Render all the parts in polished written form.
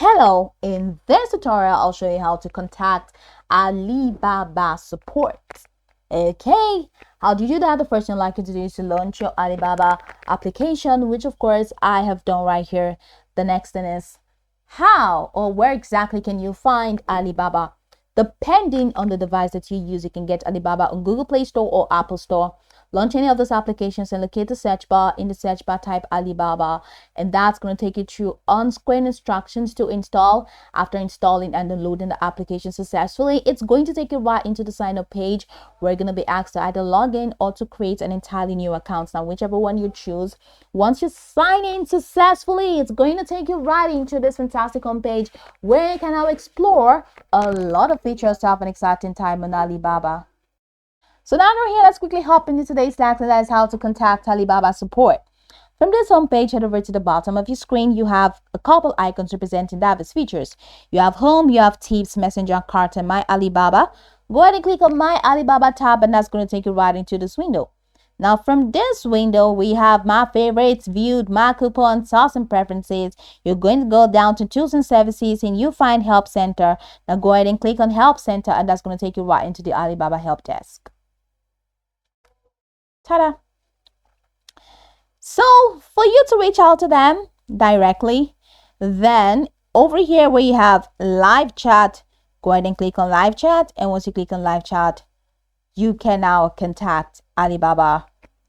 Hello, in this tutorial, I'll show you how to contact Alibaba Support. Okay, how do you do that? The first thing I'd like you to do is to launch your Alibaba application, which of course I have done right here. The next thing is how or where exactly can you find Alibaba? Depending on the device that you use, you can get Alibaba on Google Play Store or Apple Store. Launch any of those applications and locate the search bar. In the search bar, type Alibaba, and that's going to take you through on-screen instructions to install. After installing and downloading the application successfully, it's going to take you right into the sign up page where you're going to be asked to either log in or to create an entirely new account. Now, whichever one you choose, once you sign in successfully, it's going to take you right into this fantastic homepage where you can now explore a lot of features to have an exciting time on Alibaba. So now we're here, let's quickly hop into today's lesson. That is how to contact Alibaba Support. From this homepage, head over to the bottom of your screen. You have a couple icons representing diverse features. You have Home, you have Tips, Messenger, Cart, and My Alibaba. Go ahead and click on My Alibaba tab, and that's going to take you right into this window. Now, from this window, we have My Favorites, Viewed, My Coupons, Source and Preferences. You're going to go down to Tools and Services, and you find Help Center. Now, go ahead and click on Help Center, and that's going to take you right into the Alibaba Help Desk. Ta-da! So for you to reach out to them directly, then over here where you have live chat, go ahead and click on live chat. And once you click on live chat, you can now contact Alibaba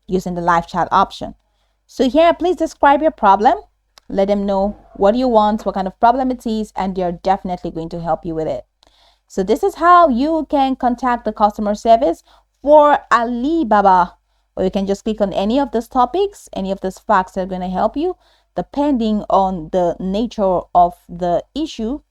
using the live chat option. So here, please describe your problem. Let them know what you want, what kind of problem it is, and they're definitely going to help you with it. So this is how you can contact the customer service for Alibaba. Or you can just click on any of those topics, any of those facts that are going to help you, depending on the nature of the issue.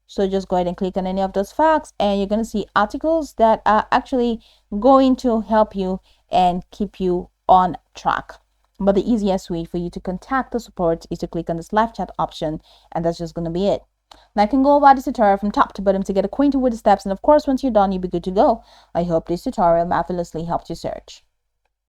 So just go ahead and click on any of those facts, and you're going to see articles that are actually going to help you and keep you on track. But the easiest way for you to contact the support is to click on this live chat option, and that's just going to be it. Now, I can go over this tutorial from top to bottom to get acquainted with the steps, and of course, once you're done, you'll be good to go. I hope this tutorial marvelously helped you search.